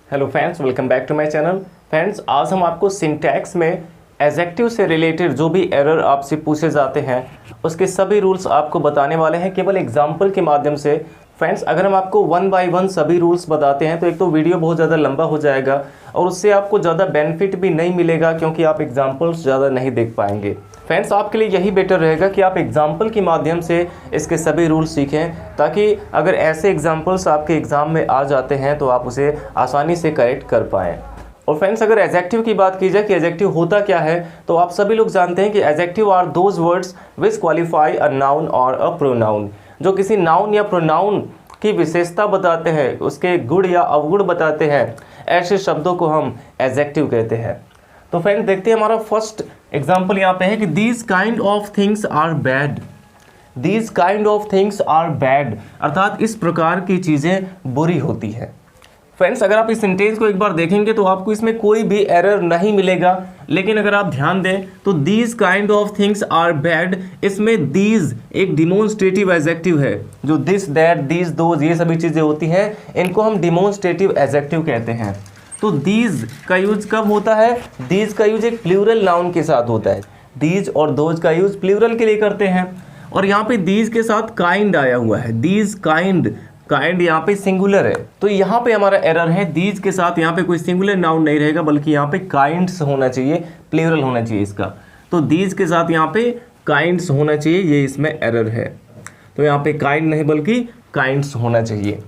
Hello friends, welcome back to my channel. Friends, आज हम आपको सिंटैक्स में एडजेक्टिव से रिलेटेड जो भी एरर आपसे पूछे जाते हैं उसके सभी रूल्स आपको बताने वाले हैं केवल एग्जांपल के माध्यम से। फ्रेंड्स, अगर हम आपको वन बाय वन सभी रूल्स बताते हैं तो एक तो वीडियो बहुत ज़्यादा लंबा हो जाएगा और उससे आपको ज़्यादा बेनिफिट भी नहीं मिलेगा क्योंकि आप एग्जाम्पल्स ज़्यादा नहीं देख पाएंगे। फ्रेंड्स, आपके लिए यही बेटर रहेगा कि आप एग्जाम्पल के माध्यम से इसके सभी रूल्स सीखें, ताकि अगर ऐसे एग्जाम्पल्स आपके एग्ज़ाम में आ जाते हैं तो आप उसे आसानी से करेक्ट कर पाएँ। और फ्रेंड्स, अगर एडजेक्टिव की बात की जाए कि एडजेक्टिव होता क्या है, तो आप सभी लोग जानते हैं कि adjective are those words which qualify a noun और अ प्रोनाउन। जो किसी नाउन या प्रोनाउन की विशेषता बताते हैं, उसके गुण या अवगुण बताते हैं, ऐसे शब्दों को हम एडजेक्टिव कहते हैं। तो फ्रेंड्स, देखते हैं हमारा फर्स्ट एग्जाम्पल यहाँ पे है कि these kind of things are bad. These kind of things are bad अर्थात इस प्रकार की चीज़ें बुरी होती हैं। फ्रेंड्स, अगर आप इस सेंटेंस को एक बार देखेंगे तो आपको इसमें कोई भी एरर नहीं मिलेगा, लेकिन अगर आप ध्यान दें तो these kind of things are bad, इसमें दीज एक डिमोन्स्ट्रेटिव एडजेक्टिव है। जो दिस, दैट, दीज, दोज ये सभी चीज़ें होती हैं, इनको हम डिमोन्स्ट्रेटिव एडजेक्टिव कहते हैं। तो दीज का यूज कब होता है? दीज का यूज एक प्लूरल नाउन के साथ होता है। दीज और दोज का यूज प्लूरल के लिए करते हैं। और यहाँ पे दीज के साथ काइंड आया हुआ है, दीज काइंड, काइंड यहाँ पे सिंगुलर है, तो यहाँ पे हमारा एरर है। दीज के साथ यहाँ पे कोई सिंगुलर नाउन नहीं रहेगा, बल्कि यहाँ पे काइंड्स होना चाहिए, प्लूरल होना चाहिए इसका। तो दीज के साथ यहाँ पे काइंड्स होना चाहिए, ये इसमें एरर है। तो यहाँ पे काइंड नहीं बल्कि काइंड्स होना चाहिए।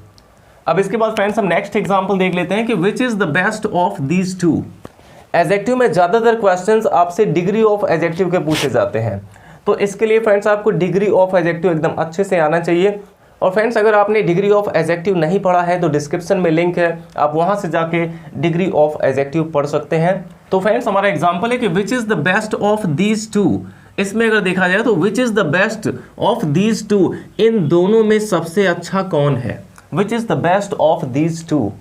अब इसके बाद फ्रेंड्स, हम नेक्स्ट एग्जांपल देख लेते हैं कि which is the best of these to. Adjective में ज़्यादातर क्वेश्चंस आपसे डिग्री ऑफ एडजेक्टिव के पूछे जाते हैं, तो इसके लिए फ्रेंड्स आपको डिग्री ऑफ एडजेक्टिव एकदम अच्छे से आना चाहिए। और फ्रेंड्स, अगर आपने डिग्री ऑफ एडजेक्टिव नहीं पढ़ा है तो डिस्क्रिप्शन में लिंक है, आप वहाँ से जाके डिग्री ऑफ एडजेक्टिव पढ़ सकते हैं। तो फ्रेंड्स, हमारा एग्जाम्पल है कि which is the best of these two. इसमें अगर देखा जाए तो which is the best of these two, इन दोनों में सबसे अच्छा कौन है? Which is the best of these two,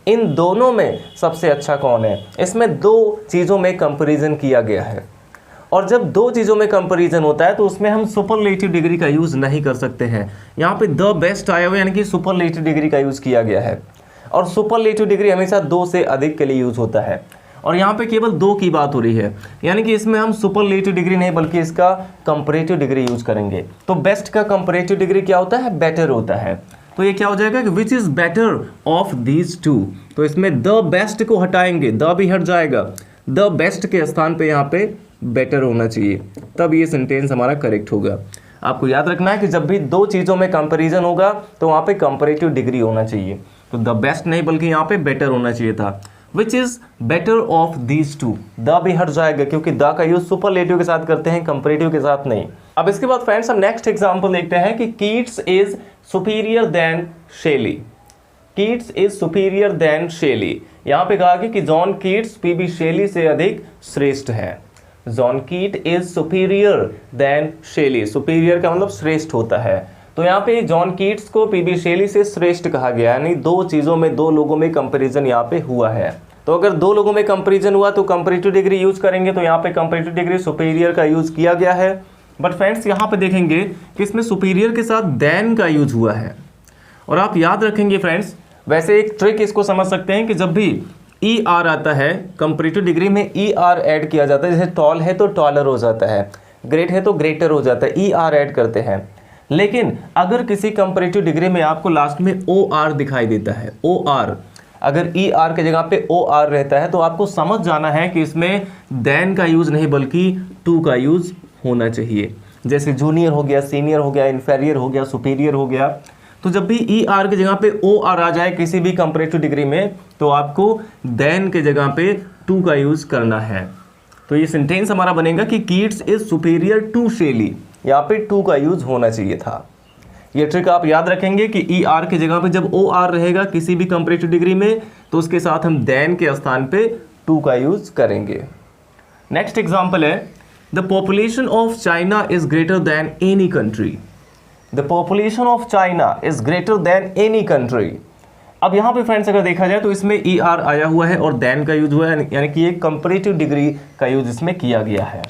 इन दोनों में सबसे अच्छा कौन है? इसमें दो चीज़ों में कंपैरिजन किया गया है, और जब दो चीज़ों में कंपैरिजन होता है तो उसमें हम सुपरलेटिव डिग्री का यूज़ नहीं कर सकते हैं। यहाँ पे द बेस्ट आया हुआ यानी कि सुपरलेटिव डिग्री का यूज़ किया गया है, और सुपरलेटिव डिग्री हमेशा दो से अधिक के लिए यूज़ होता है, और यहाँ पे केवल दो की बात हो रही है, यानी कि इसमें हम सुपरलेटिव डिग्री नहीं बल्कि इसका कंपैरेटिव डिग्री यूज़ करेंगे। तो बेस्ट का कंपैरेटिव डिग्री क्या होता है? बेटर होता है। तो ये क्या हो जाएगा कि which is better of these to. तो इसमें द बेस्ट को हटाएंगे, द भी हट जाएगा, द बेस्ट के स्थान पे यहाँ पे बेटर होना चाहिए, तब ये सेंटेंस हमारा करेक्ट होगा। आपको याद रखना है कि जब भी दो चीज़ों में कंपैरिजन होगा तो वहाँ पे कंपैरेटिव डिग्री होना चाहिए। तो द बेस्ट नहीं बल्कि यहाँ पे बेटर होना चाहिए था। Which is better of these to, the भी हट जाएगा क्योंकि द का यूज सुपरलेटिव के साथ करते हैं, कंपैरेटिव के साथ नहीं। अब इसके बाद फ्रेंड्स, हम नेक्स्ट एग्जाम्पल देखते हैं कि Keats is superior than Shelley. Keats is superior than Shelley, यहाँ पे कहा कि जॉन कीट्स पीबी शेली से अधिक श्रेष्ठ है। John Keat is superior than Shelley, superior का मतलब श्रेष्ठ होता है। तो यहाँ पे जॉन कीट्स को पीबी शेली से श्रेष्ठ कहा गया, यानी दो चीज़ों में, दो लोगों में कंपैरिजन यहाँ पे हुआ है। तो अगर दो लोगों में कंपैरिजन हुआ तो कंपैरेटिव डिग्री यूज करेंगे, तो यहाँ पे कंपैरेटिव डिग्री सुपीरियर का यूज किया गया है। बट फ्रेंड्स, यहाँ पे देखेंगे कि इसमें सुपीरियर के साथ देन का यूज हुआ है। और आप याद रखेंगे फ्रेंड्स, वैसे एक ट्रिक इसको समझ सकते हैं कि जब भी ई आर आता है कंपैरेटिव डिग्री में, ई आर ऐड किया जाता है। जैसे टॉल है तो टॉलर हो जाता है, ग्रेट है तो ग्रेटर हो जाता है, ई आर ऐड करते हैं। लेकिन अगर किसी कंपैरेटिव डिग्री में आपको लास्ट में ओ आर दिखाई देता है, ओ आर, अगर ई आर के जगह पे ओ आर रहता है, तो आपको समझ जाना है कि इसमें देन का यूज़ नहीं बल्कि टू का यूज़ होना चाहिए। जैसे जूनियर हो गया, सीनियर हो गया, इन्फेरियर हो गया, सुपीरियर हो गया। तो जब भी ई आर की जगह पे ओ आर आ जाए किसी भी कंपैरेटिव डिग्री में, तो आपको देन के जगह पे टू का यूज़ करना है। तो ये सेंटेंस हमारा बनेगा कि कीट्स इज सुपीरियर टू शेली, यहाँ पे टू का यूज़ होना चाहिए था। ये ट्रिक आप याद रखेंगे कि ई आर की जगह पे जब ओ आर रहेगा किसी भी कंपैरेटिव डिग्री में, तो उसके साथ हम देन के स्थान पे टू का यूज़ करेंगे। नेक्स्ट एग्जाम्पल है, the population of China is greater then any country. The population of China is greater then any country. अब यहाँ पे फ्रेंड्स अगर देखा जाए तो इसमें ई आर आया हुआ है और देन का यूज हुआ है, यानी कि एक कंपैरेटिव डिग्री का यूज इसमें किया गया है।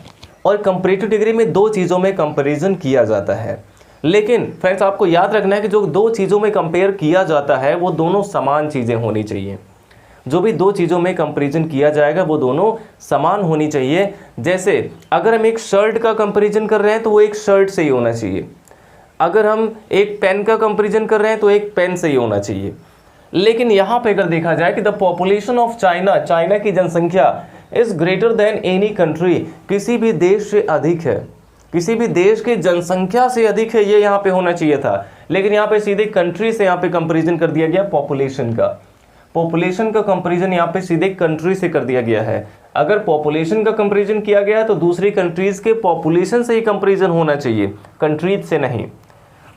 और कंपैरेटिव डिग्री में दो चीज़ों में कंपैरिजन किया जाता है, लेकिन फ्रेंड्स आपको याद रखना है कि जो दो चीज़ों में कंपेयर किया जाता है वो दोनों समान चीज़ें होनी चाहिए। जो भी दो चीज़ों में कंपैरिजन किया जाएगा वो दोनों समान होनी चाहिए। जैसे अगर हम एक शर्ट का कंपैरिजन कर रहे हैं तो वो एक शर्ट से ही होना चाहिए, अगर हम एक पेन का कंपैरिजन कर रहे हैं तो एक पेन से ही होना चाहिए। लेकिन यहाँ पे अगर देखा जाए कि the population of China, China की जनसंख्या is greater then any country, किसी भी देश से अधिक है, किसी भी देश की जनसंख्या से अधिक है, ये यहाँ पे होना चाहिए था। लेकिन यहाँ पे सीधे कंट्री से यहाँ पे कंपैरिजन कर दिया गया, पॉपुलेशन का, पॉपुलेशन का कंपैरिजन यहाँ पे सीधे कंट्री से कर दिया गया है। अगर पॉपुलेशन का कंपैरिजन किया गया है तो दूसरी कंट्रीज के पॉपुलेशन से ही कंपैरिजन होना चाहिए, कंट्रीज से नहीं।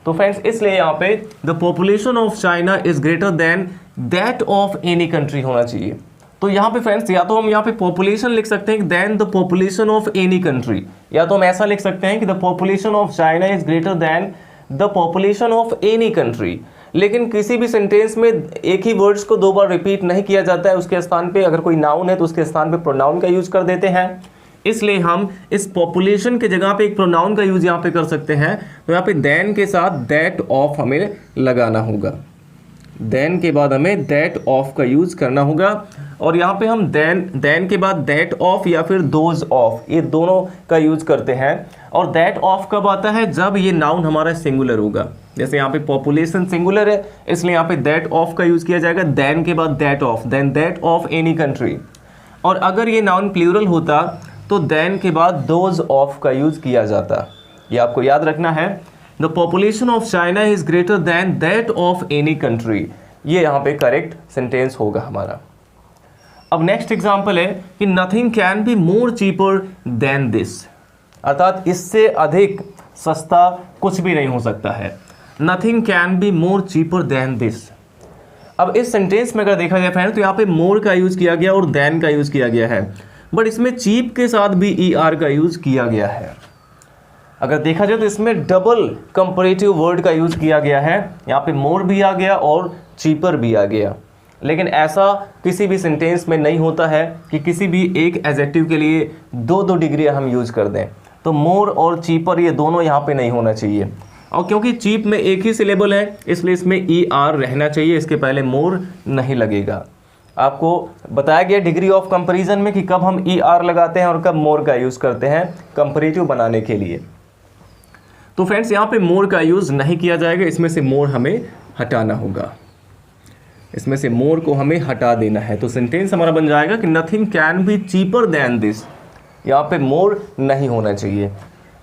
तो फ्रेंड्स इसलिए यहाँ पे the population of China is greater then that of any country होना चाहिए। तो यहाँ पे फ्रेंड्स या तो हम यहाँ पे पॉपुलेशन लिख सकते हैं then the population of any country, या तो हम ऐसा लिख सकते हैं कि the population of China is greater than the population of any country. लेकिन किसी भी सेंटेंस में एक ही वर्ड्स को दो बार रिपीट नहीं किया जाता है, उसके स्थान पे अगर कोई नाउन है तो उसके स्थान पे प्रोनाउन का यूज कर देते हैं। इसलिए हम इस पॉपुलेशन के जगह पे एक प्रोनाउन का यूज यहाँ पे कर सकते हैं। तो यहाँ पे देन के साथ दैट ऑफ हमें लगाना होगा, देन के बाद हमें दैट ऑफ का यूज करना होगा। और यहाँ पे हम देन के बाद दैट ऑफ या फिर दोज ऑफ, ये दोनों का यूज करते हैं। और दैट ऑफ कब आता है? जब ये नाउन हमारा सिंगुलर होगा। जैसे यहाँ पे पॉपुलेशन सिंगुलर है, इसलिए यहाँ पे दैट ऑफ का यूज किया जाएगा, देन के बाद that of, then that of any country. और अगर ये नाउन प्लूरल होता तो देन के बाद दोज ऑफ का यूज किया जाता। ये आपको याद रखना है, the population of China is greater then that of any country, ये यहाँ पे करेक्ट सेंटेंस होगा हमारा। अब नेक्स्ट एग्जाम्पल है कि nothing can be more cheaper than this, अर्थात इससे अधिक सस्ता कुछ भी नहीं हो सकता है। Nothing can be more cheaper than this. अब इस सेंटेंस में अगर देखा जाए फ्रेंड तो यहाँ पे मोर का यूज किया गया और देन का यूज किया गया है, बट इसमें चीप के साथ भी ER का यूज किया गया है। अगर देखा जाए तो इसमें डबल कंपैरेटिव वर्ड का यूज किया गया है, यहाँ पे मोर भी आ गया और चीपर भी आ गया। लेकिन ऐसा किसी भी सेंटेंस में नहीं होता है कि किसी भी एक एडजेक्टिव के लिए दो दो डिग्री हम यूज कर दें। तो मोर और चीपर ये दोनों यहाँ पे नहीं होना चाहिए। और क्योंकि चीप में एक ही सिलेबल है इसलिए इसमें ER रहना चाहिए, इसके पहले मोर नहीं लगेगा। आपको बताया गया डिग्री ऑफ कंपैरिजन में कि कब हम ER लगाते हैं और कब मोर का यूज़ करते हैं कंपैरेटिव बनाने के लिए। तो फ्रेंड्स यहाँ पे मोर का यूज़ नहीं किया जाएगा, इसमें से मोर हमें हटाना होगा, इसमें से मोर को हमें हटा देना है। तो सेंटेंस हमारा बन जाएगा कि nothing can be cheaper than this, यहाँ पे मोर नहीं होना चाहिए।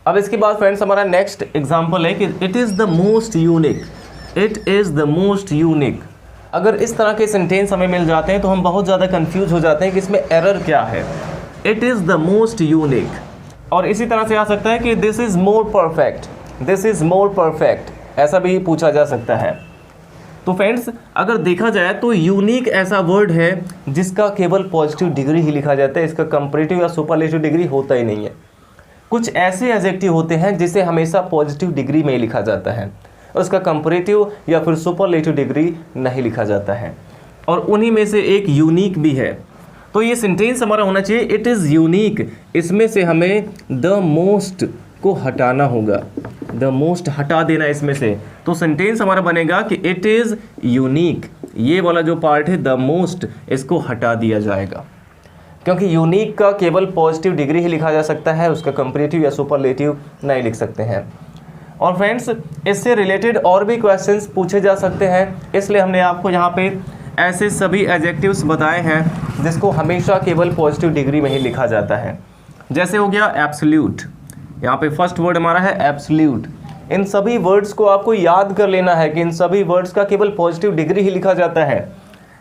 अब इसके बाद फ्रेंड्स हमारा नेक्स्ट एग्जाम्पल है कि it is the most unique, it is the most unique. अगर इस तरह के सेंटेंस हमें मिल जाते हैं तो हम बहुत ज़्यादा कंफ्यूज हो जाते हैं कि इसमें एरर क्या है। It is the most unique, और इसी तरह से आ सकता है कि this is more perfect, this is more perfect, ऐसा भी पूछा जा सकता है। तो फ्रेंड्स अगर देखा जाए तो यूनिक ऐसा वर्ड है जिसका केवल पॉजिटिव डिग्री ही लिखा जाता है, इसका कंपैरेटिव या सुपरलेटिव डिग्री होता ही नहीं है। कुछ ऐसे एडजेक्टिव होते हैं जिसे हमेशा पॉजिटिव डिग्री में ही लिखा जाता है, उसका कंपैरेटिव या फिर सुपरलेटिव डिग्री नहीं लिखा जाता है, और उन्हीं में से एक यूनिक भी है। तो ये सेंटेंस हमारा होना चाहिए इट इज़ यूनिक, इसमें से हमें द मोस्ट को हटाना होगा, द मोस्ट हटा देना इसमें से। तो सेंटेंस हमारा बनेगा कि इट इज़ यूनिक, ये वाला जो पार्ट है द मोस्ट, इसको हटा दिया जाएगा, क्योंकि यूनिक का केवल पॉजिटिव डिग्री ही लिखा जा सकता है, उसका कंपैरेटिव या सुपरलेटिव नहीं लिख सकते हैं। और फ्रेंड्स इससे रिलेटेड और भी क्वेश्चंस पूछे जा सकते हैं, इसलिए हमने आपको यहाँ पे ऐसे सभी एडजेक्टिव्स बताए हैं जिसको हमेशा केवल पॉजिटिव डिग्री में ही लिखा जाता है। जैसे हो गया एब्सोल्यूट, यहाँ पे फर्स्ट वर्ड हमारा है एब्सोल्यूट। इन सभी वर्ड्स को आपको याद कर लेना है कि इन सभी वर्ड्स का केवल पॉजिटिव डिग्री ही लिखा जाता है।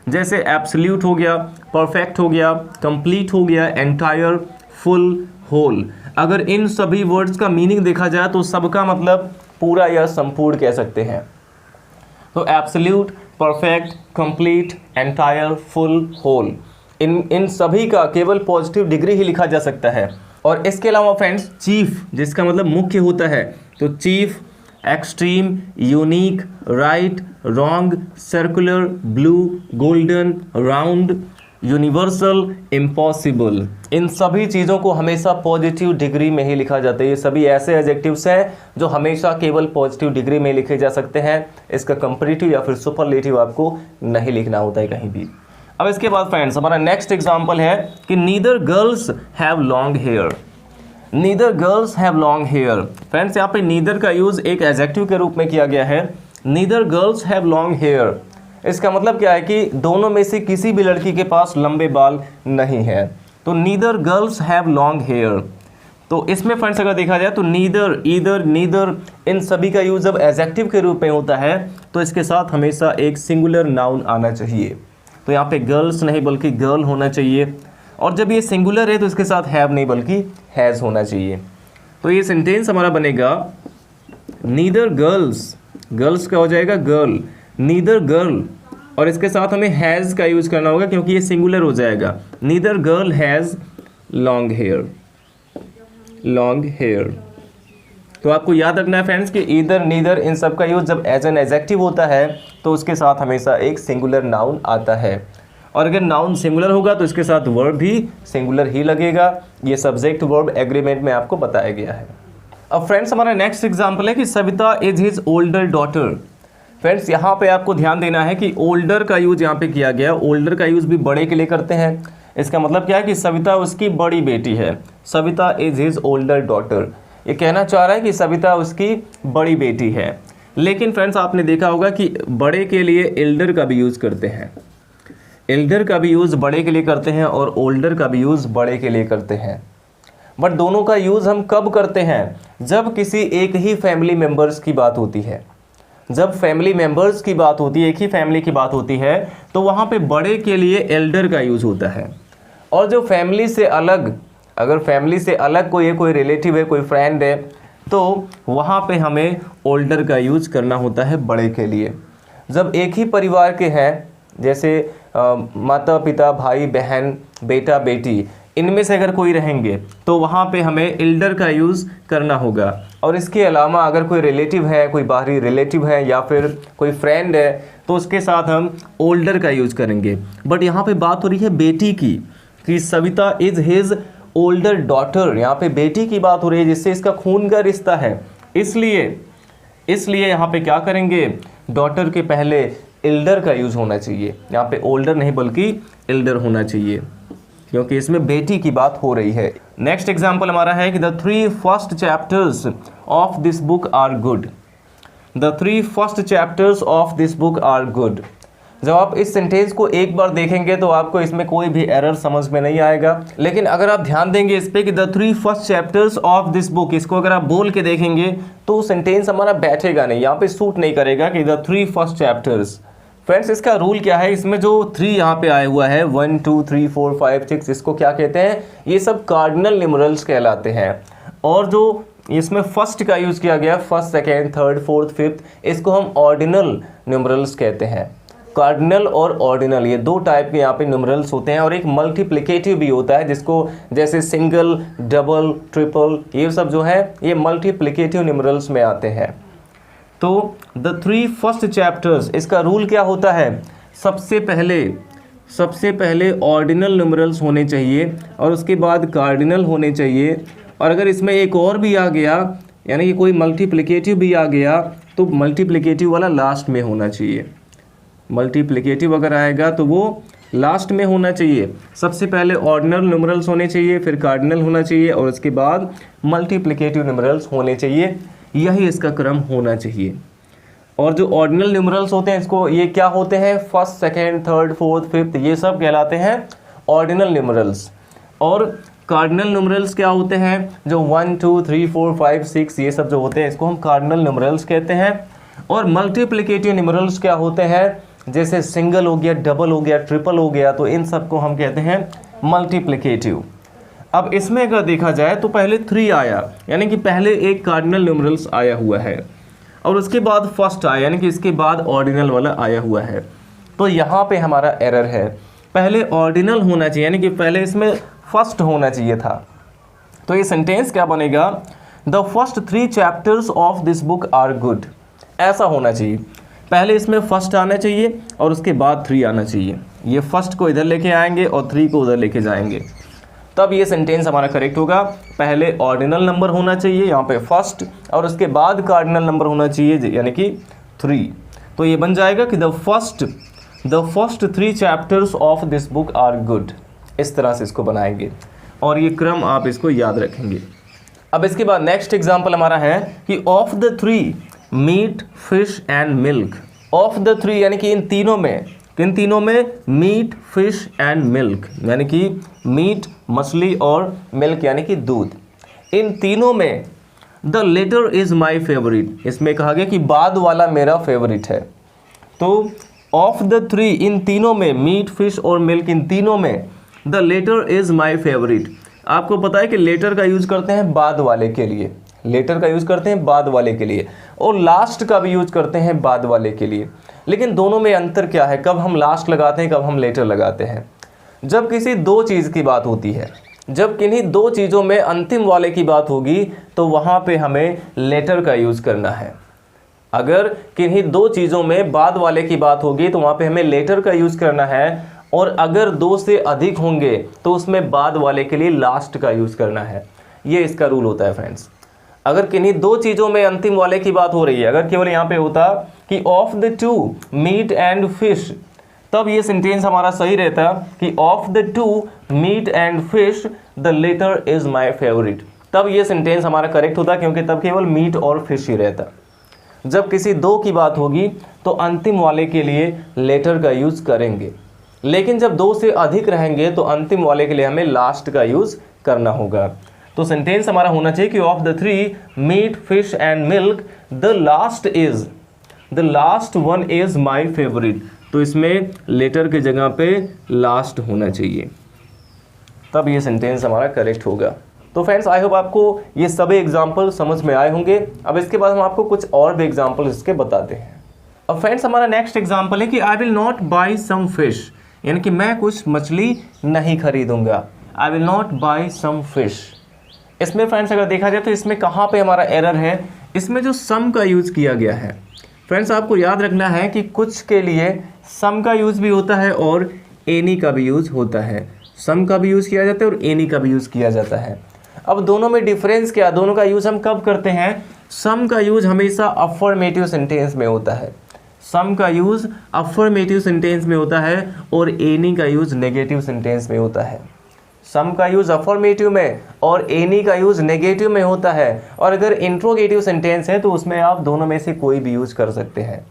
जैसे एब्सोल्यूट हो गया, परफेक्ट हो गया, कंप्लीट हो गया, एंटायर, फुल, होल। अगर इन सभी वर्ड्स का मीनिंग देखा जाए तो सबका मतलब पूरा या संपूर्ण कह सकते हैं। तो absolute, perfect, complete, entire, full, whole, इन सभी का केवल पॉजिटिव डिग्री ही लिखा जा सकता है। और इसके अलावा फ्रेंड्स चीफ, जिसका मतलब मुख्य होता है, तो chief, extreme, unique, right, wrong, circular, blue, golden, round, universal, impossible, इन सभी चीज़ों को हमेशा पॉजिटिव डिग्री में ही लिखा जाता है। ये सभी ऐसे एडजेक्टिव्स हैं जो हमेशा केवल पॉजिटिव डिग्री में लिखे जा सकते हैं, इसका कंपैरेटिव या फिर सुपरलेटिव आपको नहीं लिखना होता है कहीं भी। अब इसके बाद फ्रेंड्स हमारा नेक्स्ट एग्जाम्पल है कि neither girls have long hair. Neither girls have long hair. Friends यहाँ पे नीदर का यूज एक एडजेक्टिव के रूप में किया गया है। Neither girls have long hair, इसका मतलब क्या है कि दोनों में से किसी भी लड़की के पास लंबे बाल नहीं है। तो neither girls have long hair. तो इसमें फ्रेंड्स अगर देखा जाए तो नीदर, ईदर, नीदर इन सभी का यूज जब एडजेक्टिव के रूप में होता है तो इसके साथ हमेशा एक सिंगुलर नाउन आना चाहिए। तो यहाँ पे गर्ल्स नहीं बल्कि गर्ल होना चाहिए, और जब ये सिंगुलर है तो इसके साथ हैव नहीं बल्कि हैज़ होना चाहिए। तो ये सेंटेंस हमारा बनेगा नीदर गर्ल्स, गर्ल्स का हो जाएगा गर्ल, नीदर गर्ल, और इसके साथ हमें हैज़ का यूज़ करना होगा क्योंकि ये सिंगुलर हो जाएगा। Neither girl has long hair, long hair. तो आपको याद रखना है फ्रेंड्स कि ईदर, नीदर इन सब का यूज़ जब एज एन एडजेक्टिव होता है तो उसके साथ हमेशा एक सिंगुलर नाउन आता है, और अगर नाउन सिंगुलर होगा तो इसके साथ वर्ब भी सिंगुलर ही लगेगा। ये सब्जेक्ट वर्ब एग्रीमेंट में आपको बताया गया है। अब फ्रेंड्स हमारा नेक्स्ट एग्जांपल है कि Savita is his older daughter. Friends यहाँ पे आपको ध्यान देना है कि ओल्डर का यूज यहाँ पे किया गया। ओल्डर का यूज भी बड़े के लिए करते हैं। इसका मतलब क्या है कि सविता उसकी बड़ी बेटी है। Savita is his older daughter, ये कहना चाह रहा है कि सविता उसकी बड़ी बेटी है। लेकिन फ्रेंड्स आपने देखा होगा कि बड़े के लिए एल्डर का भी यूज़ करते हैं। एल्डर का भी यूज़ बड़े के लिए करते हैं और ओल्डर का भी यूज़ बड़े के लिए करते हैं। बट दोनों का यूज़ हम कब करते हैं? जब किसी एक ही फैमिली मेम्बर्स की बात होती है। जब फैमिली मेम्बर्स की बात होती है, एक ही फैमिली की बात होती है, तो वहाँ पे बड़े के लिए एल्डर का यूज़ होता है। और जो फैमिली से अलग, अगर फैमिली से अलग कोई रिलेटिव है, कोई फ्रेंड है, तो वहाँ पे हमें ओल्डर का यूज़ करना होता है बड़े के लिए। जब एक ही परिवार के हैं, जैसे माता पिता, भाई बहन, बेटा बेटी, इनमें से अगर कोई रहेंगे तो वहाँ पे हमें एल्डर का यूज़ करना होगा। और इसके अलावा अगर कोई रिलेटिव है, कोई बाहरी रिलेटिव है या फिर कोई फ्रेंड है, तो उसके साथ हम ओल्डर का यूज़ करेंगे। बट यहाँ पे बात हो रही है बेटी की, कि Savita is his older daughter. यहाँ पे बेटी की बात हो रही है जिससे इसका खून का रिश्ता है। इसलिए यहाँ पे क्या करेंगे, डॉटर के पहले एल्डर का यूज़ होना चाहिए। यहाँ पे ओल्डर नहीं बल्कि एल्डर होना चाहिए, क्योंकि इसमें बेटी की बात हो रही है। नेक्स्ट एग्जाम्पल हमारा है कि the 3 first chapters of this book are good. The 3 first chapters of this book are good. जब आप इस सेंटेंस को एक बार देखेंगे तो आपको इसमें कोई भी एरर समझ में नहीं आएगा। लेकिन अगर आप ध्यान देंगे इस पे कि the 3 first chapters of this book, इसको अगर आप बोल के देखेंगे तो सेंटेंस हमारा बैठेगा नहीं, यहाँ पे सूट नहीं करेगा कि द 3 फर्स्ट चैप्टर्स। फ्रेंड्स इसका रूल क्या है, इसमें जो 3 यहाँ पे आया हुआ है, 1 2 3 4 5 6, इसको क्या कहते हैं, ये सब कार्डिनल न्यूमरल्स कहलाते हैं। और जो इसमें फर्स्ट का यूज़ किया गया, first, second, third, fourth, fifth, इसको हम ऑर्डिनल न्यूमरल्स कहते हैं। कार्डिनल और ऑर्डिनल, ये 2 टाइप के यहाँ पे न्यूमरल्स होते हैं। और एक मल्टीप्लिकेटिव भी होता है, जिसको जैसे सिंगल, डबल, ट्रिपल, ये सब जो है ये मल्टीप्लिकेटिव न्यूमरल्स में आते हैं। तो द 3 फर्स्ट चैप्टर्स, इसका रूल क्या होता है, सबसे पहले ऑर्डिनल न्यूमरल्स होने चाहिए और उसके बाद कार्डिनल होने चाहिए। और अगर इसमें एक और भी आ गया, यानी कि कोई मल्टीप्लिकेटिव भी आ गया, तो मल्टीप्लिकेटिव वाला लास्ट में होना चाहिए। मल्टीप्लिकेटिव अगर आएगा तो वो लास्ट में होना चाहिए। सबसे पहले ऑर्डिनल न्यूमरल्स होने चाहिए, फिर कार्डिनल होना चाहिए और उसके बाद मल्टीप्लिकेटिव न्यूमरल्स होने चाहिए। यही इसका क्रम होना चाहिए। और जो ऑर्डिनल न्यूमरल्स होते हैं, इसको ये क्या होते हैं, first, second, third, fourth, fifth, ये सब कहलाते हैं ऑर्डिनल न्यूमरल्स। और कार्डिनल न्यूमरल्स क्या होते हैं, जो 1 2 3 4 5 6, ये सब जो होते हैं इसको हम कार्डिनल न्यूमरल्स कहते हैं। और मल्टीप्लिकेटिव न्यूमरल्स क्या होते हैं, जैसे सिंगल हो गया, डबल हो गया, ट्रिपल हो गया, तो इन सब को हम कहते हैं मल्टीप्लिकेटिव। अब इसमें अगर देखा जाए तो पहले 3 आया, यानी कि पहले एक कार्डिनल न्यूमरल्स आया हुआ है और उसके बाद फर्स्ट आया, यानी कि इसके बाद ऑर्डिनल वाला आया हुआ है। तो यहाँ पे हमारा एरर है, पहले ऑर्डिनल होना चाहिए, यानी कि पहले इसमें फर्स्ट होना चाहिए था। तो ये सेंटेंस क्या बनेगा, the first 3 chapters of this book are good, ऐसा होना चाहिए। पहले इसमें फर्स्ट आना चाहिए और उसके बाद 3 आना चाहिए। ये फर्स्ट को इधर लेके आएंगे और 3 को उधर लेके जाएंगे, तब ये सेंटेंस हमारा करेक्ट होगा। पहले ऑर्डिनल नंबर होना चाहिए यहाँ पे फर्स्ट, और उसके बाद कार्डिनल नंबर होना चाहिए, यानी कि 3। तो ये बन जाएगा कि the first the first 3 chapters of this book are good. इस तरह से इसको बनाएंगे और ये क्रम आप इसको याद रखेंगे। अब इसके बाद नेक्स्ट एग्जाम्पल हमारा है कि of the 3 meat, fish and milk. Of the 3 यानी कि इन तीनों में मीट, फिश एंड मिल्क यानी कि मीट मछली और मिल्क यानी कि दूध, इन तीनों में the latter is my favourite. इसमें कहा गया कि बाद वाला मेरा फेवरेट है। तो ऑफ द 3 इन तीनों में मीट, फिश और मिल्क, इन तीनों में the latter is my favourite. आपको पता है कि लेटर का यूज़ करते हैं बाद वाले के लिए, लेटर का यूज़ करते हैं बाद वाले के लिए, और लास्ट का भी यूज़ करते हैं बाद वाले के लिए। लेकिन दोनों में अंतर क्या है, कब हम लास्ट लगाते हैं, कब हम लेटर लगाते हैं? जब किसी 2 चीज़ की बात होती है, जब किन्हीं 2 चीज़ों में अंतिम वाले की बात होगी तो वहाँ पे हमें लेटर का यूज़ करना है। अगर किन्हीं 2 चीज़ों में बाद वाले की बात होगी तो वहाँ पे हमें लेटर का यूज़ करना है, और अगर 2 से अधिक होंगे तो उसमें बाद वाले के लिए लास्ट का यूज़ करना है। ये इसका रूल होता है फ्रेंड्स। अगर किन्हीं 2 चीज़ों में अंतिम वाले की बात हो रही है, अगर केवल यहाँ पे होता कि of the 2 meat and fish, तब ये सेंटेंस हमारा सही रहता कि of the 2 meat and fish the latter is my favourite. तब ये सेंटेंस हमारा करेक्ट होता, क्योंकि तब केवल मीट और फिश ही रहता। जब किसी 2 की बात होगी तो अंतिम वाले के लिए लेटर का यूज़ करेंगे, लेकिन जब 2 से अधिक रहेंगे तो अंतिम वाले के लिए हमें लास्ट का यूज़ करना होगा। तो सेंटेंस हमारा होना चाहिए कि of the 3 meat, fish and milk the last one is my favourite. तो इसमें लेटर की जगह पे लास्ट होना चाहिए, तब ये सेंटेंस हमारा करेक्ट होगा। तो फ्रेंड्स आई होप आपको ये सभी एग्जाम्पल समझ में आए होंगे। अब इसके बाद हम आपको कुछ और भी एग्जाम्पल इसके बताते हैं। अब फ्रेंड्स हमारा नेक्स्ट एग्जाम्पल है कि I will not buy some fish, यानी कि मैं कुछ मछली नहीं खरीदूंगा। I will not buy some fish. इसमें फ्रेंड्स अगर देखा जाए तो इसमें कहाँ पे हमारा एरर है, इसमें जो सम का यूज़ किया गया है। फ्रेंड्स आपको याद रखना है कि कुछ के लिए सम का यूज़ भी होता है और एनी का भी यूज़ होता है। सम का भी यूज़ किया जाता है और एनी का भी यूज़ किया जाता है। अब दोनों में डिफरेंस क्या, दोनों का यूज़ हम कब करते हैं? सम का यूज़ हमेशा अफर्मेटिव सेंटेंस में होता है, सम का यूज़ अफर्मेटिव सेंटेंस में होता है और एनी का यूज़ नेगेटिव सेंटेंस में होता है। सम का यूज़ अफर्मेटिव में और एनी का यूज़ नेगेटिव में होता है। और अगर इंट्रोगेटिव सेंटेंस है तो उसमें आप दोनों में से कोई भी यूज़ कर सकते हैं।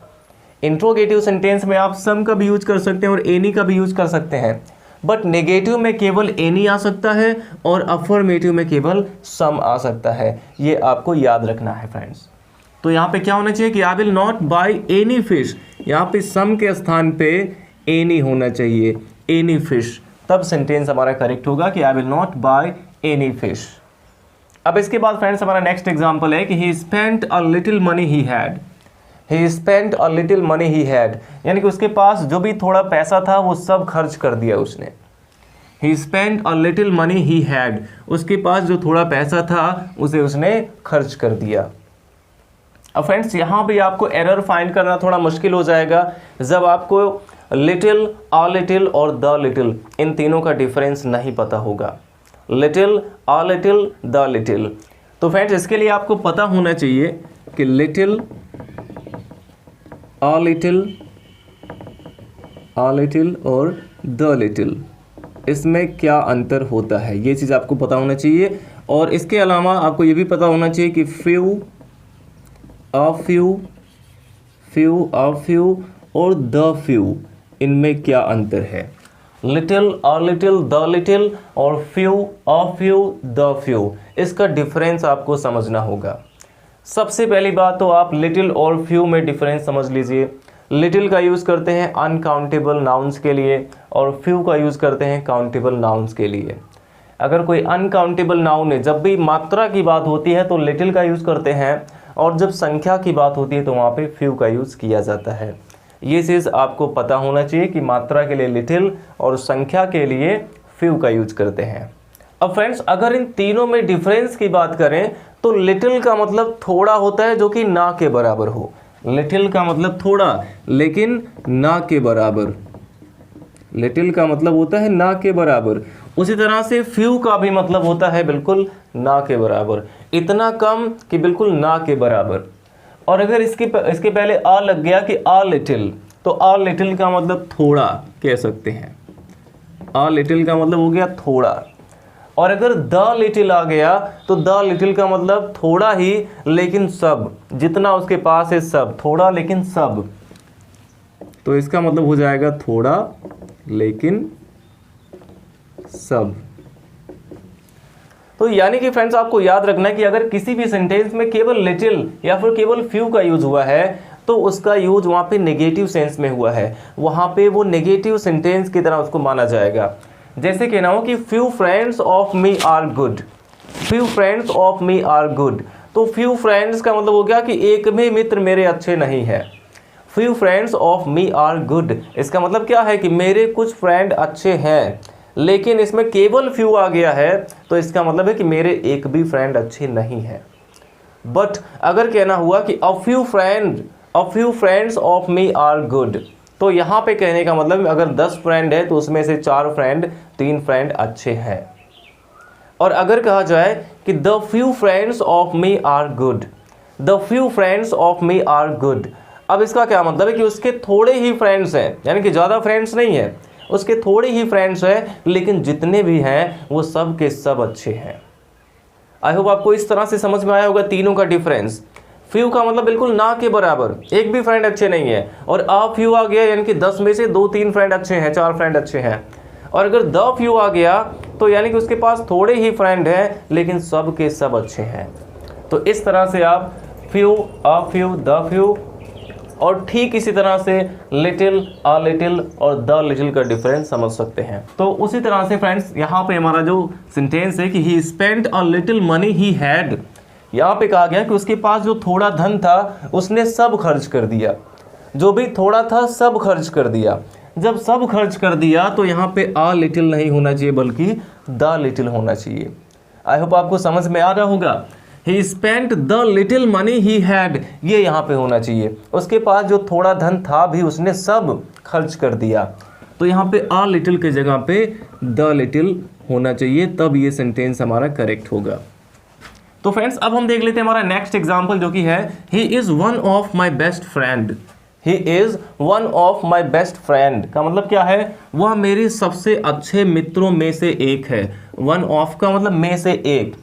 इंट्रोगेटिव सेंटेंस में आप सम का भी यूज़ कर सकते हैं और एनी का भी यूज़ कर सकते हैं, बट नेगेटिव में केवल एनी आ सकता है और अफर्मेटिव में केवल सम आ सकता है। ये आपको याद रखना है फ्रेंड्स। तो यहाँ पे क्या होना चाहिए कि I will not by any fish, यहाँ पे सम के स्थान पे एनी होना चाहिए, एनी फिश, तब सेंटेंस हमारा करेक्ट होगा कि I will not by any fish. अब इसके बाद फ्रेंड्स हमारा नेक्स्ट एग्जांपल है कि ही spent a little money he had. He spent a little money he had, यानी कि उसके पास जो भी थोड़ा पैसा था वो सब खर्च कर दिया उसने। ही spent a little money he had, उसके पास जो थोड़ा पैसा था उसे उसने खर्च कर दिया। अब फ्रेंड्स यहाँ भी आपको एरर फाइंड करना थोड़ा मुश्किल हो जाएगा जब आपको लिटिल, अ लिटिल और द लिटिल इन तीनों का डिफरेंस नहीं पता होगा। Little, a little, the little. तो फ्रेंड्स इसके लिए आपको पता होना चाहिए कि लिटिल, अ लिटिल और द लिटिल इसमें क्या अंतर होता है, ये चीज़ आपको पता होना चाहिए। और इसके अलावा आपको ये भी पता होना चाहिए कि few, a few, few, a few और द फ्यू, इनमें क्या अंतर है। Little, a little, the little और few, a few, the few, इसका डिफरेंस आपको समझना होगा। सबसे पहली बात तो आप लिटिल और फ्यू में डिफरेंस समझ लीजिए। लिटिल का यूज़ करते हैं अनकाउंटेबल नाउन्स के लिए और फ्यू का यूज़ करते हैं काउंटेबल नाउन्स के लिए। अगर कोई अनकाउंटेबल नाउन है, जब भी मात्रा की बात होती है तो लिटिल का यूज़ करते हैं, और जब संख्या की बात होती है तो वहाँ पे फ्यू का यूज़ किया जाता है। ये चीज़ आपको पता होना चाहिए कि मात्रा के लिए लिटिल और संख्या के लिए फ्यू का यूज़ करते हैं। अब फ्रेंड्स अगर इन तीनों में डिफरेंस की बात करें तो लिटिल का मतलब थोड़ा होता है जो कि ना के बराबर हो। लिटिल का मतलब थोड़ा लेकिन ना के बराबर, लिटिल का मतलब होता है ना के बराबर। उसी तरह से फ्यू का भी मतलब होता है बिल्कुल ना के बराबर, इतना कम कि बिल्कुल ना के बराबर। और अगर इसके पहले आ लग गया कि आ लिटिल, तो अ लिटिल का मतलब थोड़ा कह सकते हैं, अ लिटिल का मतलब हो गया थोड़ा। और अगर द लिटिल आ गया तो द लिटिल का मतलब थोड़ा ही लेकिन सब, जितना उसके पास है सब, थोड़ा लेकिन सब, तो इसका मतलब हो जाएगा थोड़ा लेकिन सब। तो यानी कि फ्रेंड्स आपको याद रखना है कि अगर किसी भी सेंटेंस में केवल लिटिल या फिर केवल फ्यू का यूज हुआ है तो उसका यूज वहां पे नेगेटिव सेंस में हुआ है, वहां पे वो नेगेटिव सेंटेंस की तरह उसको माना जाएगा। जैसे कहना हो कि few friends of me are good, few friends of me are good, तो फ्यू फ्रेंड्स का मतलब हो गया कि एक भी मित्र मेरे अच्छे नहीं है। Few friends of me are good, इसका मतलब क्या है कि मेरे कुछ फ्रेंड अच्छे हैं, लेकिन इसमें केवल फ्यू आ गया है तो इसका मतलब है कि मेरे एक भी फ्रेंड अच्छे नहीं है। बट अगर कहना हुआ कि a few friends of me are good, तो यहाँ पे कहने का मतलब अगर 10 फ्रेंड है तो उसमें से 4 फ्रेंड, 3 फ्रेंड अच्छे हैं। और अगर कहा जाए कि the few friends of me are good, the few friends of me are good, अब इसका क्या मतलब है कि उसके थोड़े ही फ्रेंड्स हैं, यानी कि ज़्यादा फ्रेंड्स नहीं है, उसके थोड़े ही फ्रेंड्स हैं, लेकिन जितने भी हैं वो सब के सब अच्छे हैं। आई होप आपको इस तरह से समझ में आया होगा तीनों का डिफरेंस। फ्यू का मतलब बिल्कुल ना के बराबर, एक भी फ्रेंड अच्छे नहीं है, और अ फ्यू आ गया यानी कि 10 में से 2-3 फ्रेंड अच्छे हैं, 4 फ्रेंड अच्छे हैं। और अगर द फ्यू आ गया तो यानी कि उसके पास थोड़े ही फ्रेंड हैं लेकिन सब के सब अच्छे हैं। तो इस तरह से आप few, a few, the few और ठीक इसी तरह से लिटिल, अ लिटिल और द लिटिल का डिफरेंस समझ सकते हैं। तो उसी तरह से फ्रेंड्स यहाँ पे हमारा जो सेंटेंस है कि ही spent a little money he had, यहाँ पे कहा गया कि उसके पास जो थोड़ा धन था उसने सब खर्च कर दिया, जो भी थोड़ा था सब खर्च कर दिया। जब सब खर्च कर दिया तो यहाँ पे अ लिटिल नहीं होना चाहिए बल्कि द लिटिल होना चाहिए। आई होप आपको समझ में आ रहा होगा। ही spent the little money he had, ये यहाँ पे होना चाहिए, उसके पास जो थोड़ा धन था भी उसने सब खर्च कर दिया, तो यहाँ पे अ लिटिल के जगह पे द लिटिल होना चाहिए, तब ये सेंटेंस हमारा करेक्ट होगा। तो फ्रेंड्स अब हम देख लेते हैं हमारा नेक्स्ट एग्जाम्पल जो कि है he is one of my best friend. He is one of my best friend का मतलब क्या है, वह मेरे सबसे अच्छे मित्रों में से एक है। वन ऑफ का मतलब में से एक,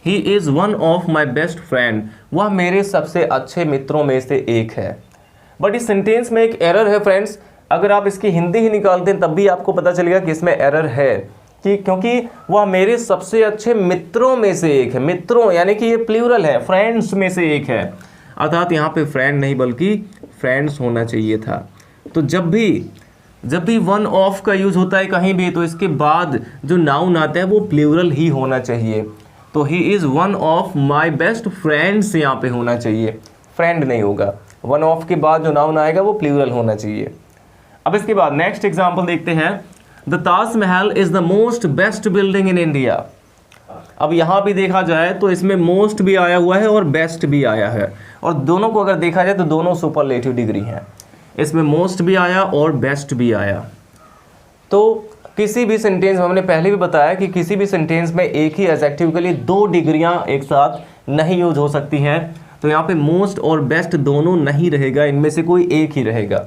he is one of my best friend, वह मेरे सबसे अच्छे मित्रों में से एक है। बट इस सेंटेंस में एक एरर है फ्रेंड्स, अगर आप इसकी हिंदी ही निकालते हैं तब भी आपको पता चलेगा कि इसमें एरर है, कि क्योंकि वह मेरे सबसे अच्छे मित्रों में से एक है। मित्रों यानी कि ये प्लूरल है, फ्रेंड्स में से एक है, अर्थात यहाँ पे फ्रेंड नहीं बल्कि फ्रेंड्स होना चाहिए था। तो जब भी वन ऑफ का यूज़ होता है कहीं भी तो इसके बाद जो नाउन आता है वो प्लूरल ही होना चाहिए। तो he is one of my best friends यहाँ पे होना चाहिए, फ्रेंड नहीं होगा। वन ऑफ के बाद जो नाउन आएगा वो प्लूरल होना चाहिए। अब इसके बाद नेक्स्ट एग्जाम्पल देखते हैं। The Taj Mahal is the most best building in India. अब यहाँ भी देखा जाए तो इसमें मोस्ट भी आया हुआ है और बेस्ट भी आया है, और दोनों को अगर देखा जाए तो दोनों सुपरलेटिव डिग्री हैं। इसमें मोस्ट भी आया और बेस्ट भी आया। तो किसी भी सेंटेंस में हमने पहले भी बताया कि किसी भी सेंटेंस में एक ही एडजेक्टिव के लिए 2 डिग्रियां एक साथ नहीं यूज हो सकती हैं। तो यहाँ पे मोस्ट और बेस्ट दोनों नहीं रहेगा, इनमें से कोई एक ही रहेगा।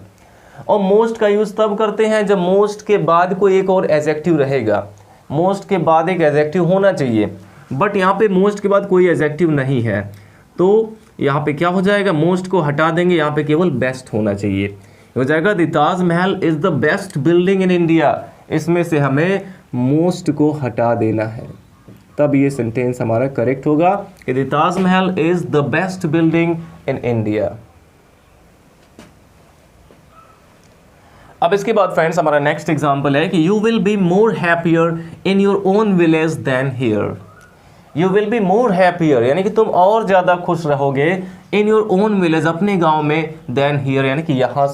और मोस्ट का यूज़ तब करते हैं जब मोस्ट के बाद कोई एक और एडजेक्टिव रहेगा। मोस्ट के बाद एक एडजेक्टिव होना चाहिए, बट यहाँ पे मोस्ट के बाद कोई एडजेक्टिव नहीं है, तो यहाँ पे क्या हो जाएगा, मोस्ट को हटा देंगे, यहाँ पे केवल बेस्ट होना चाहिए। हो जाएगा the Taj Mahal is the best building in India. इसमें से हमें मोस्ट को हटा देना है, तब ये सेंटेंस हमारा करेक्ट होगा कि the Taj Mahal is the best building in India. अब इसके बाद फ्रेंड्स हमारा नेक्स्ट एग्जाम्पल है कि you will be more happier in your own village than here. You will be more happier यानी कि तुम और ज़्यादा खुश रहोगे इन योर ओन विलेज, अपने गांव में, देन हियर यानी कि यहाँ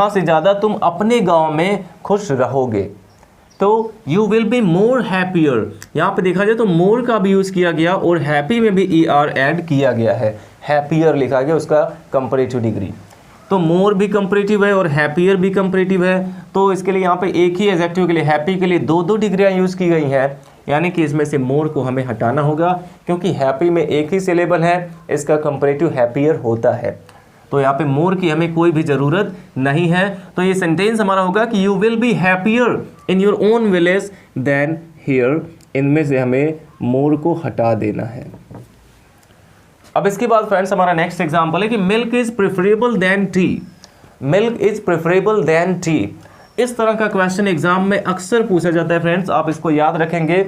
से ज़्यादा तुम अपने गांव में खुश रहोगे। तो you will be more happier, यहाँ पे देखा जाए तो मोर का भी यूज़ किया गया और हैप्पी में भी ER ऐड किया गया है। हैप्पियर लिखा गया, उसका कंपैरेटिव डिग्री। तो मोर भी कंपैरेटिव है और हैप्पियर भी कंपैरेटिव है, तो इसके लिए यहाँ पे एक ही एडजेक्टिव के लिए हैप्पी के लिए 2 डिग्रियाँ यूज़ की गई हैं, यानी कि इसमें से मोर को हमें हटाना होगा क्योंकि हैप्पी में एक ही सिलेबल है, इसका कंपैरेटिव हैप्पियर होता है। तो यहाँ पे मोर की हमें कोई भी ज़रूरत नहीं है। तो ये सेंटेंस हमारा होगा कि you will be happier in your own village than here. इनमें से हमें मोर को हटा देना है। अब इसके बाद फ्रेंड्स हमारा नेक्स्ट एग्जाम्पल है कि milk is preferable than tea. Milk is preferable than tea. इस तरह का क्वेश्चन एग्जाम में अक्सर पूछा जाता है फ्रेंड्स। आप इसको याद रखेंगे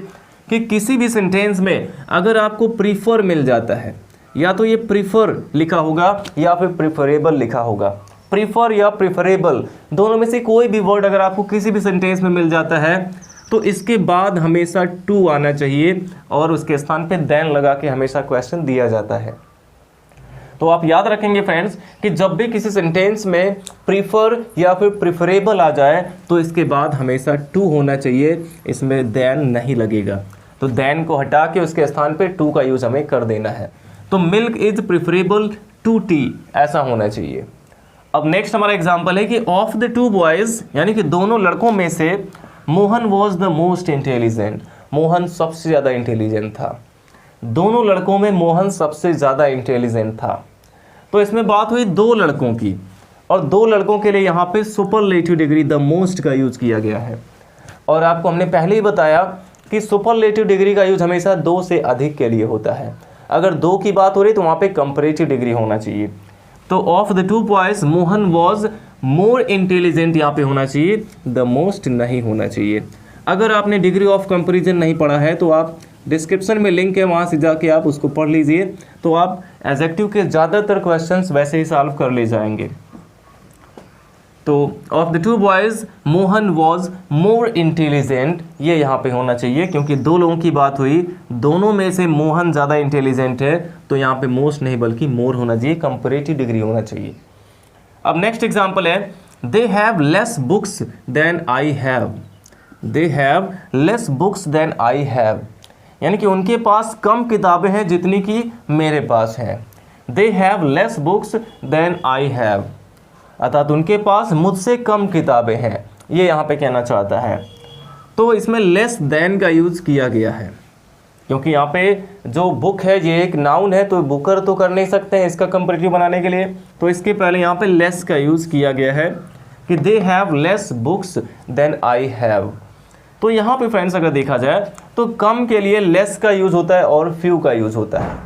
कि किसी भी सेंटेंस में अगर आपको प्रीफर मिल जाता है, या तो ये प्रीफर लिखा होगा या फिर प्रेफरेबल लिखा होगा। प्रीफर या प्रेफरेबल दोनों में से कोई भी वर्ड अगर आपको किसी भी सेंटेंस में मिल जाता है तो इसके बाद हमेशा टू आना चाहिए और उसके स्थान पे देन लगा के हमेशा क्वेश्चन दिया जाता है। तो आप याद रखेंगे फ्रेंड्स कि जब भी किसी सेंटेंस में प्रीफर या फिर प्रेफरेबल आ जाए तो इसके बाद हमेशा टू होना चाहिए, इसमें देन नहीं लगेगा। तो देन को हटा के उसके स्थान पे टू का यूज हमें कर देना है। तो milk is preferable to tea, ऐसा होना चाहिए। अब नेक्स्ट हमारा एग्जांपल है कि ऑफ द टू बॉयज, यानी कि दोनों लड़कों में से Mohan was the most intelligent. Mohan सबसे ज़्यादा इंटेलिजेंट था। दोनों लड़कों में मोहन सबसे ज़्यादा इंटेलिजेंट था। तो इसमें बात हुई दो लड़कों की, और दो लड़कों के लिए यहाँ पे सुपरलेटिव डिग्री द मोस्ट का यूज़ किया गया है। और आपको हमने पहले ही बताया कि सुपरलेटिव डिग्री का यूज हमेशा दो से अधिक के लिए होता है। अगर दो की बात हो रही तो वहाँ पे कंपैरेटिव डिग्री होना चाहिए। तो of the two boys Mohan was more intelligent यहाँ पे होना चाहिए, द मोस्ट नहीं होना चाहिए। अगर आपने डिग्री ऑफ कंपैरिजन नहीं पढ़ा है तो आप डिस्क्रिप्शन में लिंक है, वहाँ से जाके आप उसको पढ़ लीजिए, तो आप एडजेक्टिव के ज़्यादातर क्वेश्चंस वैसे ही सॉल्व कर ले जाएंगे। तो of the two boys Mohan was more intelligent, ये यहाँ पे होना चाहिए क्योंकि दो लोगों की बात हुई, दोनों में से मोहन ज़्यादा इंटेलिजेंट है, तो यहाँ पे मोस्ट नहीं बल्कि मोर होना चाहिए, कंपैरेटिव डिग्री होना चाहिए। अब नेक्स्ट एग्जाम्पल है they have less books than I have. They have less books than I have, यानी कि उनके पास कम किताबें हैं जितनी कि मेरे पास हैं। They have less books than I have, अर्थात उनके पास मुझसे कम किताबें हैं, ये यहाँ पे कहना चाहता है। तो इसमें लेस देन का यूज़ किया गया है क्योंकि यहाँ पे जो बुक है ये एक नाउन है, तो बुकर तो कर नहीं सकते हैं इसका कंपैरेटिव बनाने के लिए, तो इसके पहले यहाँ पे लेस का यूज़ किया गया है कि they have less books than I have. तो यहाँ पे फ्रेंड्स अगर देखा जाए तो कम के लिए लेस का यूज़ होता है और फ्यू का यूज़ होता है।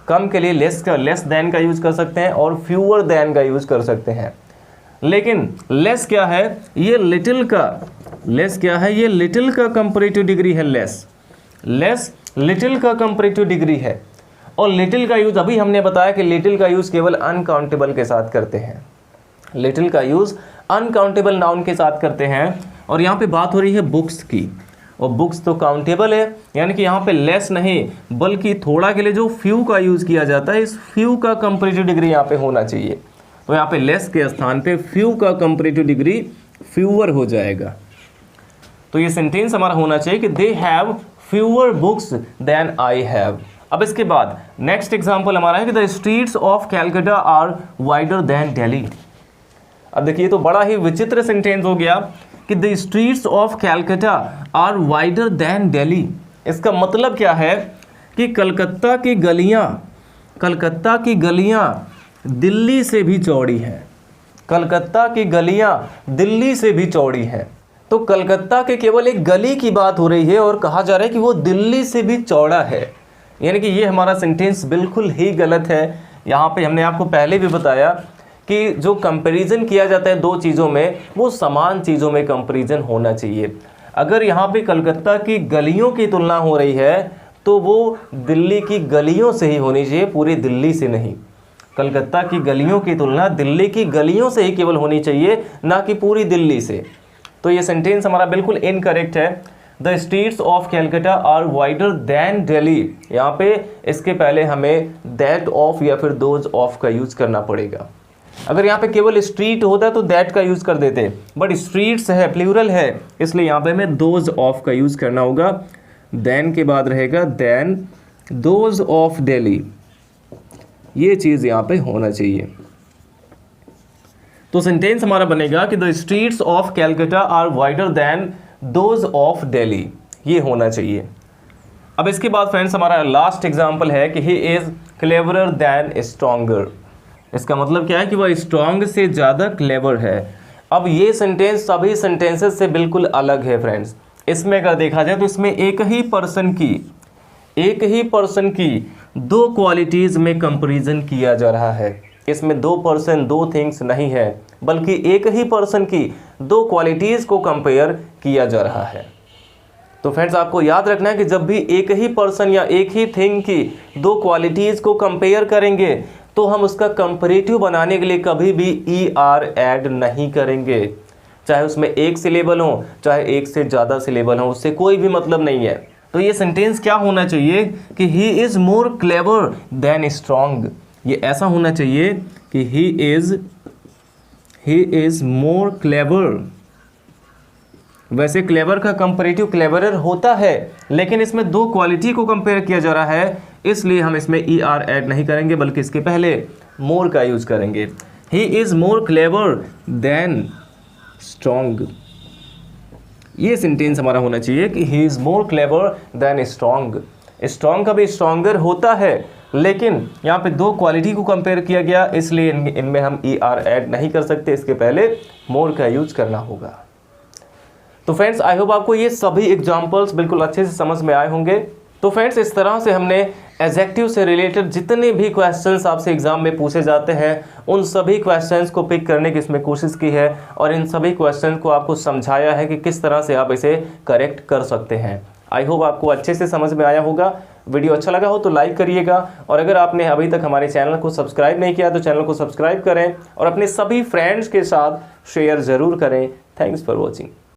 कम के लिए लेस देन का यूज़ कर सकते हैं और फ्यूअर देन का यूज़ कर सकते हैं। लेकिन लेस क्या है, ये लिटिल का, लेस क्या है, ये लिटिल का कंपैरेटिव डिग्री है। लेस लिटिल का कंपैरेटिव डिग्री है। और लिटिल का यूज़ अभी हमने बताया कि लिटिल का यूज़ केवल अनकाउंटेबल के साथ करते हैं। लिटिल का यूज़ अनकाउंटेबल नाउन के साथ करते हैं। और यहाँ पे बात हो रही है बुक्स की, और बुक्स तो काउंटेबल है, यानी कि यहाँ पे लेस नहीं बल्कि थोड़ा के लिए जो फ्यू का यूज़ किया जाता है, इस फ्यू का कंपैरेटिव डिग्री यहाँ पे होना चाहिए। तो यहाँ पे लेस के स्थान पे फ्यू का कंपैरेटिव डिग्री फ्यूअर हो जाएगा। तो ये सेंटेंस हमारा होना चाहिए कि they have fewer books than I have. अब इसके बाद नेक्स्ट एग्जांपल हमारा है कि the streets of Calcutta are wider than Delhi. अब देखिए तो बड़ा ही विचित्र सेंटेंस हो गया कि the streets of Calcutta are wider than Delhi. इसका मतलब क्या है कि कलकत्ता की गलियां दिल्ली से भी चौड़ी हैं। कलकत्ता की गलियां दिल्ली से भी चौड़ी हैं। तो कलकत्ता के केवल एक गली की बात हो रही है और कहा जा रहा है कि वो दिल्ली से भी चौड़ा है, यानी कि ये हमारा सेंटेंस बिल्कुल ही गलत है। यहाँ पे हमने आपको पहले भी बताया कि जो कंपैरिजन किया जाता है दो चीज़ों में, वो समान चीज़ों में कंपैरिजन होना चाहिए। अगर यहाँ पे कलकत्ता की गलियों की तुलना हो रही है तो वो दिल्ली की गलियों से ही होनी चाहिए, पूरी दिल्ली से नहीं। कलकत्ता की गलियों की तुलना दिल्ली की गलियों से ही केवल होनी चाहिए, ना कि पूरी दिल्ली से। तो ये सेंटेंस हमारा बिल्कुल इनकरेक्ट है। The streets of Calcutta are wider than Delhi, यहाँ पे इसके पहले हमें दैट ऑफ या फिर दोज ऑफ का यूज़ करना पड़ेगा। अगर यहाँ पे केवल स्ट्रीट होता तो दैट का यूज़ कर देते, बट स्ट्रीट्स है, प्लूरल है, इसलिए यहाँ पे हमें दोज ऑफ का यूज़ करना होगा। देन के बाद रहेगा देन दोज ऑफ दिल्ली, ये चीज़ यहाँ पे होना चाहिए। तो सेंटेंस हमारा बनेगा कि the streets of Calcutta are wider than those of Delhi, ये होना चाहिए। अब इसके बाद फ्रेंड्स हमारा लास्ट एग्जाम्पल है कि he is cleverer than stronger. इसका मतलब क्या है कि वह स्ट्रांग से ज़्यादा क्लेवर है। अब ये सेंटेंस सभी सेंटेंसेस से बिल्कुल अलग है फ्रेंड्स। इसमें अगर देखा जाए तो इसमें एक ही पर्सन की दो क्वालिटीज़ में कंपैरिजन किया जा रहा है। इसमें दो पर्सन दो थिंग्स नहीं है, बल्कि एक ही पर्सन की दो क्वालिटीज़ को कंपेयर किया जा रहा है। तो फ्रेंड्स आपको याद रखना है कि जब भी एक ही पर्सन या एक ही थिंग की दो क्वालिटीज़ को कंपेयर करेंगे तो हम उसका कंपैरेटिव बनाने के लिए कभी भी ER ऐड नहीं करेंगे, चाहे उसमें एक सिलेबल हो चाहे एक से ज़्यादा सिलेबल हो, उससे कोई भी मतलब नहीं है। तो ये सेंटेंस क्या होना चाहिए कि he is more clever than strong. ये ऐसा होना चाहिए कि ही इज़ मोर क्लेवर। वैसे क्लेवर का कंपैरेटिव क्लेवरर होता है, लेकिन इसमें दो क्वालिटी को कंपेयर किया जा रहा है, इसलिए हम इसमें ER ऐड नहीं करेंगे, बल्कि इसके पहले मोर का यूज करेंगे। He is more clever than strong. ये सेंटेंस हमारा होना चाहिए कि he is more clever than strong. Strong का भी स्ट्रॉन्गर होता है, लेकिन यहाँ पे दो क्वालिटी को कंपेयर किया गया, इसलिए इनमें हम ER ऐड नहीं कर सकते, इसके पहले मोर का यूज करना होगा। तो फ्रेंड्स आई होप आपको ये सभी एग्जांपल्स बिल्कुल अच्छे से समझ में आए होंगे। तो फ्रेंड्स इस तरह से हमने एडजेक्टिव से रिलेटेड जितने भी क्वेश्चंस आपसे एग्जाम में पूछे जाते हैं उन सभी क्वेश्चंस को पिक करने की इसमें कोशिश की है, और इन सभी क्वेश्चंस को आपको समझाया है कि किस तरह से आप इसे करेक्ट कर सकते हैं। आई होप आपको अच्छे से समझ में आया होगा। वीडियो अच्छा लगा हो तो लाइक करिएगा, और अगर आपने अभी तक हमारे चैनल को सब्सक्राइब नहीं किया तो चैनल को सब्सक्राइब करें और अपने सभी फ्रेंड्स के साथ शेयर ज़रूर करें। Thanks for watching.